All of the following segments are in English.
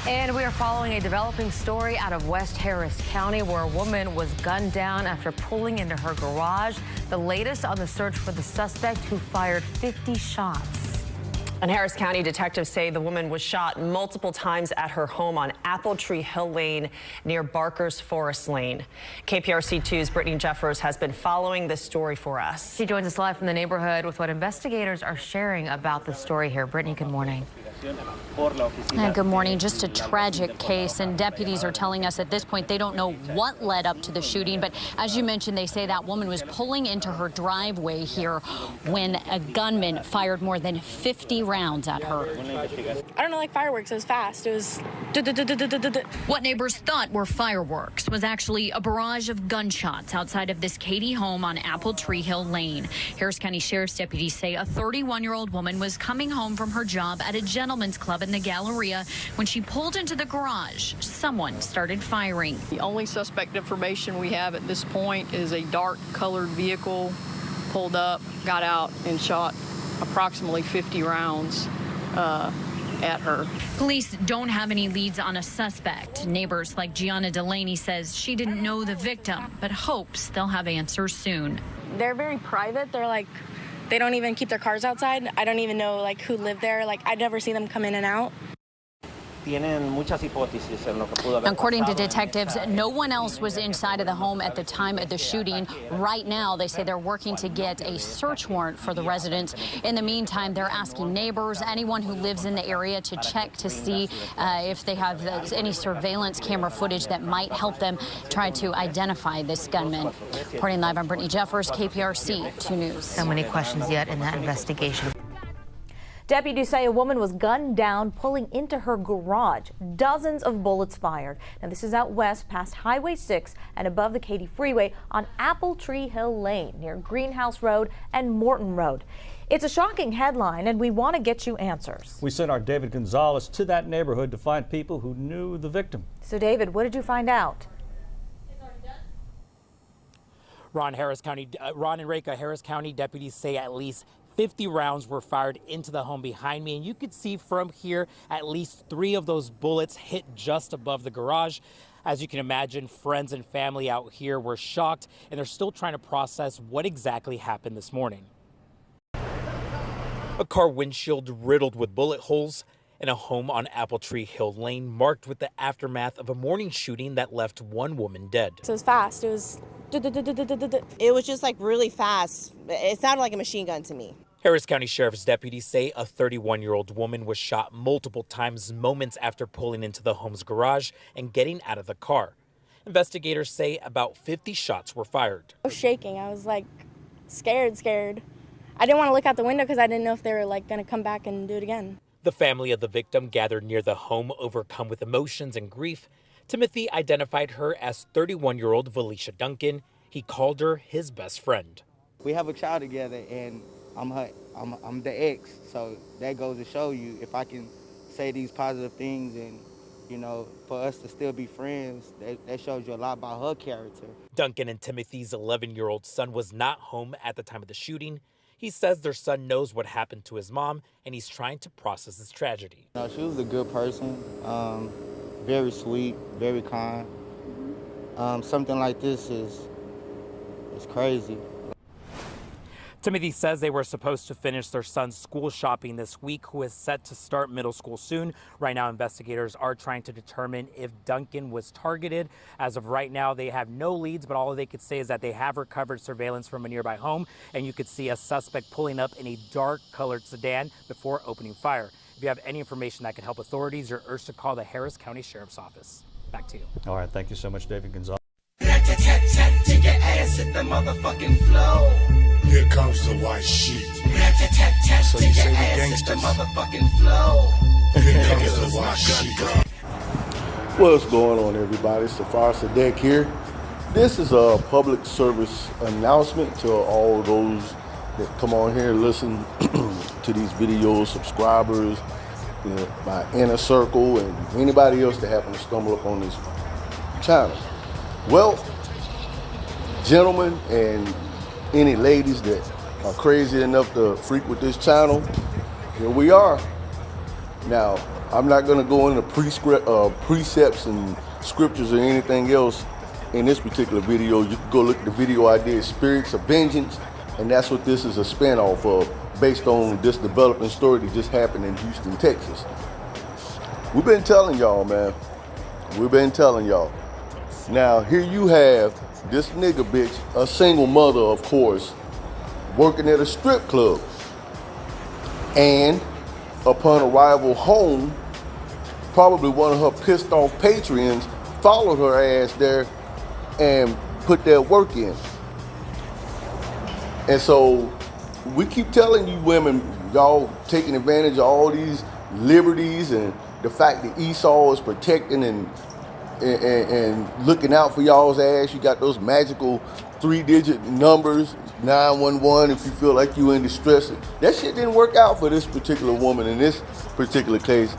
And we are following a developing story out of West Harris County where a woman was gunned down after pulling into her garage. The latest on the search for the suspect who fired 50 shots. And Harris County detectives say the woman was shot multiple times at her home on Apple Tree Hill Lane near Barker's Forest Lane. KPRC 2's Brittany Jeffers has been following this story for us. She joins us live from the neighborhood with what investigators are sharing about the story here. Brittany, good morning. Good morning. Just a tragic case, and deputies are telling us at this point they don't know what led up to the shooting. But as you mentioned, they say that woman was pulling into her driveway here when a gunman fired more than 50 rounds at her. I don't know, like fireworks. It was fast. It was. What neighbors thought were fireworks was actually a barrage of gunshots outside of this Katie home on Apple Tree Hill Lane. Harris County Sheriff's deputies say a 31-year-old woman was coming home from her job at a gentleman's club in the Galleria when she pulled into the garage. Someone started firing. The only suspect information we have at this point is a dark colored vehicle pulled up, got out, and shot approximately 50 rounds at her. Police don't have any leads on a suspect. Neighbors like Gianna Delaney says she didn't know the victim, but hopes they'll have answers soon. They're very private. They're like, they don't even keep their cars outside. I don't even know like who lived there. Like I never see them come in and out. According to detectives, no one else was inside of the home at the time of the shooting. Right now, they say they're working to get a search warrant for the residents. In the meantime, they're asking neighbors, anyone who lives in the area, to check to see if they have any surveillance camera footage that might help them try to identify this gunman. Reporting live, I'm Brittany Jeffers, KPRC 2 News. So many questions yet in that investigation. Deputies say a woman was gunned down pulling into her garage. Dozens of bullets fired. Now this is out west past Highway 6 and above the Katy Freeway on Apple Tree Hill Lane near Greenhouse Road and Morton Road. It's a shocking headline and we want to get you answers. We sent our David Gonzalez to that neighborhood to find people who knew the victim. So David, what did you find out? Ron and Reka, Harris County deputies say at least 50 rounds were fired into the home behind me, and you could see from here at least 3 of those bullets hit just above the garage. As you can imagine, friends and family out here were shocked, and they're still trying to process what exactly happened this morning. A car windshield riddled with bullet holes in a home on Apple Tree Hill Lane, marked with the aftermath of a morning shooting that left one woman dead. So it was fast. It was. It was just like really fast. It sounded like a machine gun to me. Harris County Sheriff's deputies say a 31-year-old woman was shot multiple times moments after pulling into the home's garage and getting out of the car. Investigators say about 50 shots were fired. I was shaking. I was like scared. I didn't want to look out the window because I didn't know if they were like going to come back and do it again. The family of the victim gathered near the home, overcome with emotions and grief. Timothy identified her as 31-year-old Felicia Duncan. He called her his best friend. We have a child together, and I'm the ex, so that goes to show you if I can say these positive things and, you know, for us to still be friends, that shows you a lot about her character. Duncan and Timothy's 11-year-old son was not home at the time of the shooting. He says their son knows what happened to his mom, and he's trying to process this tragedy. No, she was a good person, very sweet, very kind. Something like this is crazy. Timothy says they were supposed to finish their son's school shopping this week, who is set to start middle school soon. Right now, investigators are trying to determine if Duncan was targeted. As of right now, they have no leads, but all they could say is that they have recovered surveillance from a nearby home, and you could see a suspect pulling up in a dark-colored sedan before opening fire. If you have any information that could help authorities, you're urged to call the Harris County Sheriff's Office. Back to you. All right, thank you so much, David Gonzalez. Take your ass at the motherfucking floor. Here comes the white sheet. So you say we gangsters. Here comes the white sheet. What's going on, everybody? It's Safar Sadek here. This is a public service announcement to all those that come on here and listen to these videos, subscribers, my inner circle, and anybody else that happen to stumble upon this channel. Well, gentlemen and any ladies that are crazy enough to frequent this channel, here we are. Now, I'm not going to go into precepts and scriptures or anything else in this particular video. You can go look at the video I did, Spirits of Vengeance, and that's what this is a spin-off of, based on this developing story that just happened in Houston, Texas. We've been telling y'all, man. We've been telling y'all. Now, here you have this nigga bitch, a single mother, of course, working at a strip club. And upon arrival home, probably one of her pissed off patrons followed her ass there and put their work in. And so we keep telling you women, y'all taking advantage of all these liberties and the fact that Esau is protecting and looking out for y'all's ass. You got those magical 3-digit numbers, 911, if you feel like you in distress. That shit didn't work out for this particular woman in this particular case.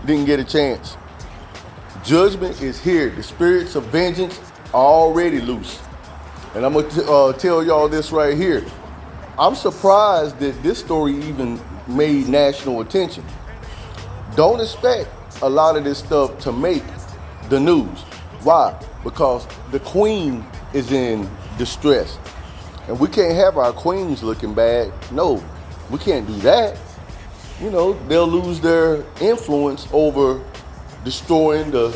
Didn't get a chance. Judgment is here. The spirits of vengeance are already loose. And I'm gonna tell y'all this right here. I'm surprised that this story even made national attention. Don't expect a lot of this stuff to make the news. Why? Because the queen is in distress. And we can't have our queens looking bad. No, we can't do that. You know, they'll lose their influence over destroying the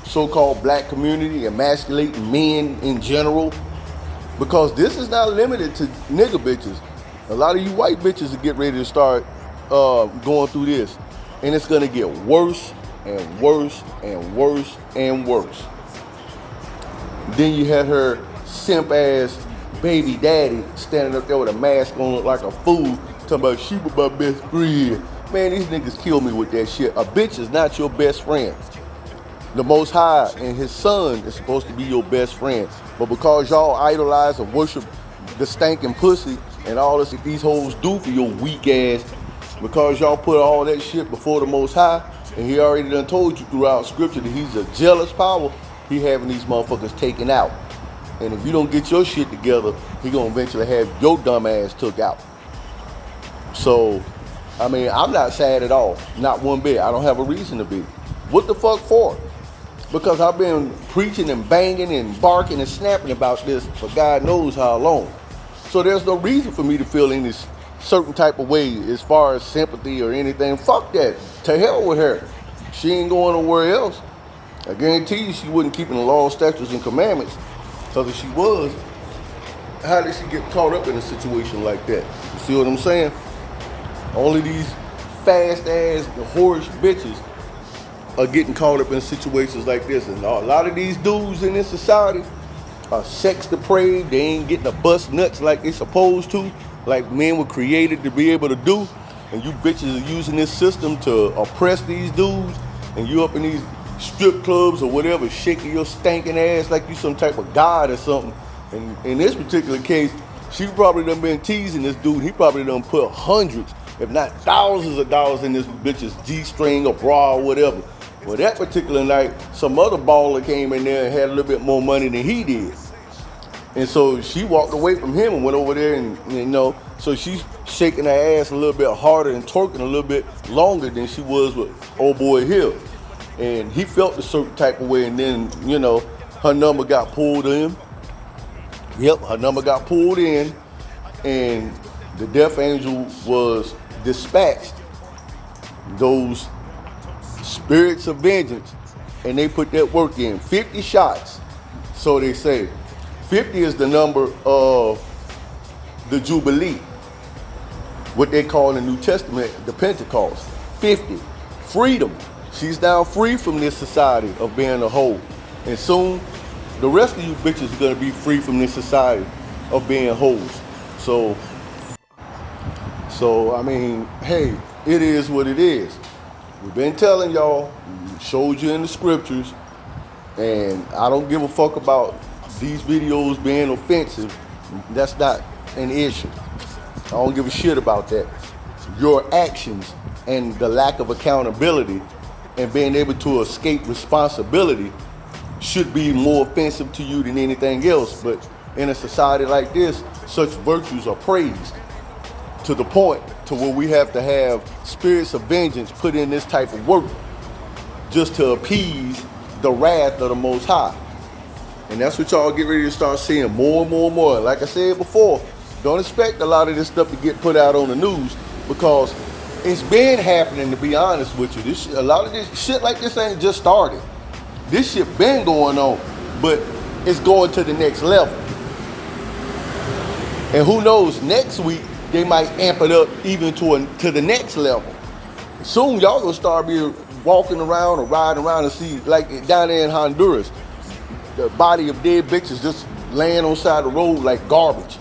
so-called black community, emasculating men in general. Because this is not limited to nigga bitches. A lot of you white bitches will get ready to start going through this. And it's gonna get worse and worse and worse and worse. Then you had her simp ass baby daddy standing up there with a mask on, look like a fool, talking about she was my best friend. Man, these niggas kill me with that shit. A bitch is not your best friend. The Most High and his son is supposed to be your best friend. But because y'all idolize and worship the stinking pussy and all this that these hoes do for your weak ass, because y'all put all that shit before the Most High, and he already done told you throughout scripture that he's a jealous power, he having these motherfuckers taken out. And if you don't get your shit together, he gonna eventually have your dumb ass took out. So, I mean, I'm not sad at all. Not one bit. I don't have a reason to be. What the fuck for? Because I've been preaching and banging and barking and snapping about this for God knows how long. So there's no reason for me to feel any certain type of way as far as sympathy or anything. Fuck that. To hell with her. She ain't going nowhere else. I guarantee you she wasn't keeping the law, statutes, and commandments. Because if she was, how did she get caught up in a situation like that? You see what I'm saying? Only these fast-ass, whorish bitches are getting caught up in situations like this. And a lot of these dudes in this society are sex depraved. They ain't getting to bust nuts like they supposed to, like men were created to be able to do. And you bitches are using this system to oppress these dudes. And you up in these strip clubs or whatever, shaking your stinking ass like you some type of god or something. And in this particular case, she probably done been teasing this dude. He probably done put hundreds, if not thousands of dollars in this bitch's G-string or bra or whatever. Well, that particular night, some other baller came in there and had a little bit more money than he did. And so she walked away from him and went over there and, you know, so she's shaking her ass a little bit harder and twerking a little bit longer than she was with old boy Hill. And he felt a certain type of way, and then, you know, her number got pulled in. Yep, her number got pulled in, and the death angel was dispatched. Those spirits of vengeance, and they put that work in. 50 shots, so they say. 50 is the number of the Jubilee, what they call in the New Testament the Pentecost. 50, freedom. She's now free from this society of being a hoe. And soon, the rest of you bitches are gonna be free from this society of being hoes. So I mean, hey, it is what it is. We've been telling y'all, we showed you in the scriptures, and I don't give a fuck about these videos being offensive. That's not an issue. I don't give a shit about that. Your actions and the lack of accountability and being able to escape responsibility should be more offensive to you than anything else. But in a society like this, such virtues are praised to the point to where we have to have spirits of vengeance put in this type of work just to appease the wrath of the Most High. And that's what y'all get ready to start seeing more and more and more. Like I said before, don't expect a lot of this stuff to get put out on the news because it's been happening, to be honest with you. A lot of this shit like this ain't just started. This shit been going on, but it's going to the next level. And who knows, next week, they might amp it up even to the next level. Soon, y'all gonna start walking around or riding around and see, like down there in Honduras, the body of dead bitches just laying on the side of the road like garbage.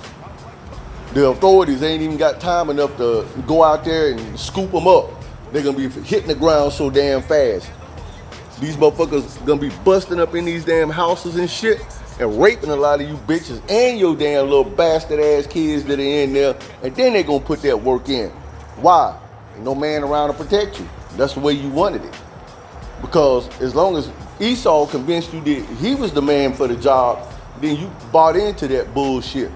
The authorities ain't even got time enough to go out there and scoop them up. They're gonna be hitting the ground so damn fast. These motherfuckers gonna be busting up in these damn houses and shit and raping a lot of you bitches and your damn little bastard ass kids that are in there, and then they gonna put that work in. Why? Ain't no man around to protect you. That's the way you wanted it. Because as long as Esau convinced you that he was the man for the job, then you bought into that bullshit.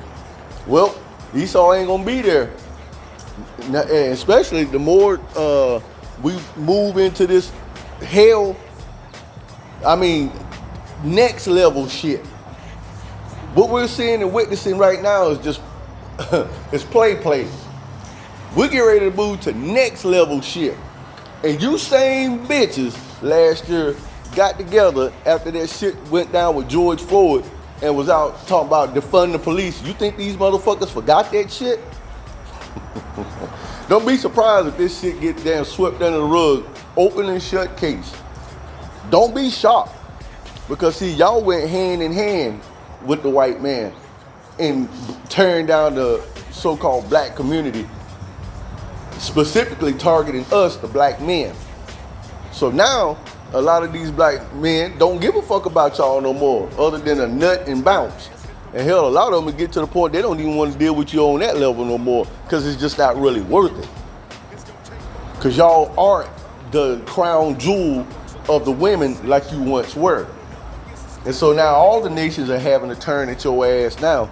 Well, Esau ain't gonna be there. And especially the more we move into this hell, I mean, next level shit. What we're seeing and witnessing right now is just, it's play. We get ready to move to next level shit. And you same bitches last year got together after that shit went down with George Floyd and was out talking about defunding the police. You think these motherfuckers forgot that shit? Don't be surprised if this shit gets damn swept under the rug, open and shut case. Don't be shocked, because see, y'all went hand in hand with the white man and turned down the so-called black community, specifically targeting us, the black men. So now, a lot of these black men don't give a fuck about y'all no more, other than a nut and bounce. And hell, a lot of them get to the point they don't even want to deal with you on that level no more, because it's just not really worth it. Because y'all aren't the crown jewel of the women like you once were. And so now all the nations are having to turn at your ass now.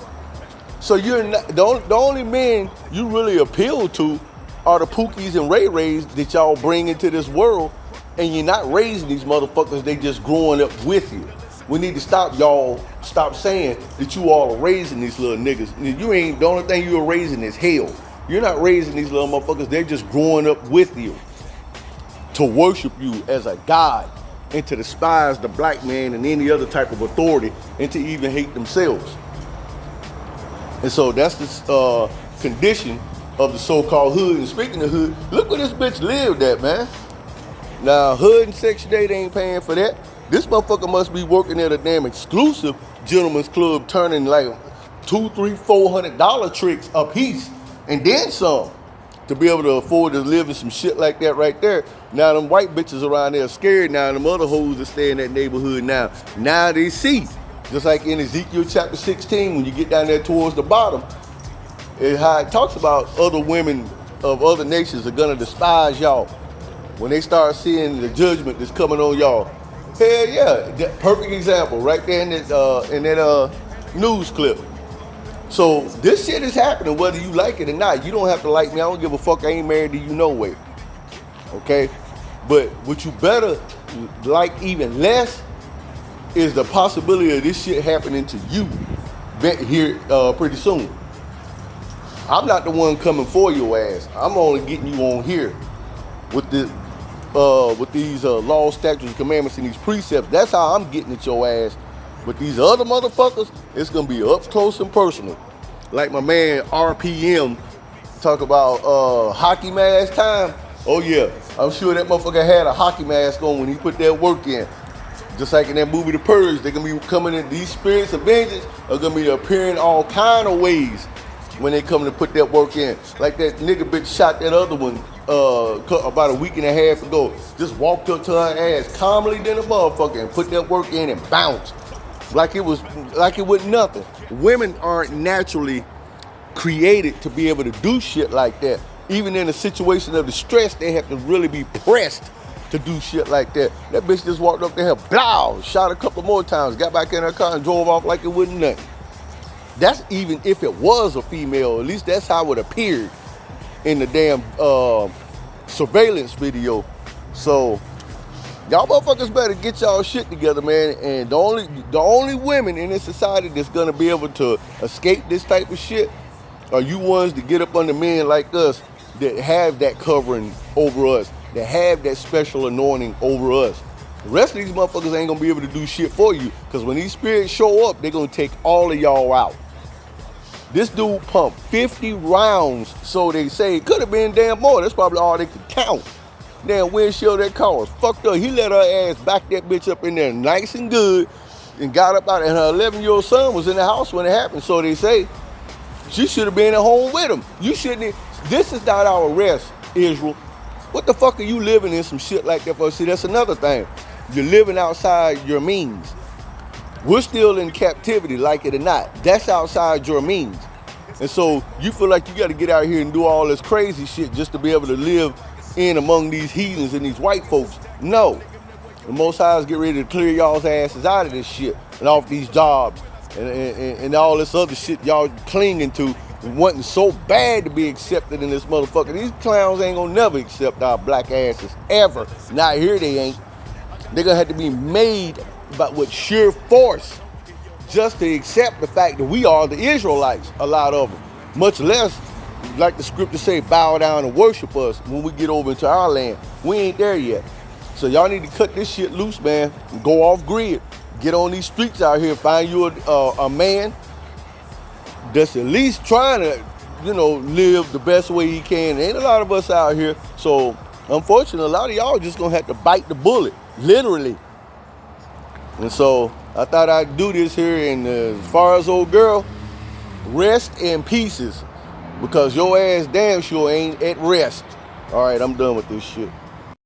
So you're not, the only men you really appeal to are the Pookies and Ray Rays that y'all bring into this world, and you're not raising these motherfuckers, they just growing up with you. We need to stop saying that you all are raising these little niggas. You ain't, the only thing you're raising is hell. You're not raising these little motherfuckers, they're just growing up with you to worship you as a god and to despise the black man and any other type of authority and to even hate themselves. And so that's the condition of the so-called hood. And speaking of hood, look where this bitch lived at, man. Now, hood and Section 8 ain't paying for that. This motherfucker must be working at a damn exclusive gentleman's club, turning like $200, $300, $400 tricks a piece, and then some, to be able to afford to live in some shit like that right there. Now them white bitches around there are scared now, and them other hoes that stay in that neighborhood now they see. Just like in Ezekiel chapter 16, when you get down there towards the bottom, how it talks about other women of other nations are gonna despise y'all when they start seeing the judgment that's coming on y'all. Hell yeah, perfect example right there in that news clip. So this shit is happening whether you like it or not. You don't have to like me. I don't give a fuck. I ain't married to you no way. Okay? But what you better like even less is the possibility of this shit happening to you here pretty soon. I'm not the one coming for your ass. I'm only getting you on here with these laws, statutes, and commandments, and these precepts. That's how I'm getting at your ass. But these other motherfuckers, it's gonna be up close and personal. Like my man RPM talk about hockey mask time. Oh yeah, I'm sure that motherfucker had a hockey mask on when he put that work in. Just like in that movie The Purge, they're gonna be coming in, these spirits of vengeance are gonna be appearing all kind of ways when they come to put that work in. Like that nigga bitch shot that other one about a week and a half ago. Just walked up to her ass calmly than a motherfucker and put that work in and bounced. Like it was nothing. Women aren't naturally created to be able to do shit like that. Even in a situation of distress, they have to really be pressed to do shit like that. That bitch just walked up there, blow, shot a couple more times, got back in her car and drove off like it wasn't nothing. That's even if it was a female, at least that's how it appeared in the damn surveillance video. So y'all motherfuckers better get y'all shit together, man. And the only women in this society that's gonna be able to escape this type of shit are you ones that get up under men like us that have that covering over us, that have that special anointing over us. The rest of these motherfuckers ain't gonna be able to do shit for you, because when these spirits show up, they're gonna take all of y'all out. This dude pumped 50 rounds, so they say. It could have been damn more. That's probably all they could count. Damn windshield, that car was fucked up. He let her ass back that bitch up in there nice and good and got up out, and her 11-year-old son was in the house when it happened, so they say. She should have been at home with him. You shouldn't. This is not our arrest, Israel. What the fuck are you living in some shit like that for? See, that's another thing. You're living outside your means. We're still in captivity, like it or not. That's outside your means. And so you feel like you got to get out here and do all this crazy shit just to be able to live in among these heathens and these white folks. No. The Most High is getting ready to clear y'all's asses out of this shit and off these jobs and all this other shit y'all clinging to and wanting so bad to be accepted in this motherfucker. These clowns ain't gonna never accept our black asses, ever. Not here they ain't. They're gonna have to be made with sheer force just to accept the fact that we are the Israelites, a lot of them. Much less, like the scriptures say, bow down and worship us when we get over into our land. We ain't there yet. So y'all need to cut this shit loose, man, and go off grid. Get on these streets out here, find you a man that's at least trying to, live the best way he can. There ain't a lot of us out here. So, unfortunately, a lot of y'all just gonna have to bite the bullet, literally. And so, I thought I'd do this here. And as far as old girl, rest in pieces, because your ass damn sure ain't at rest. All right, I'm done with this shit.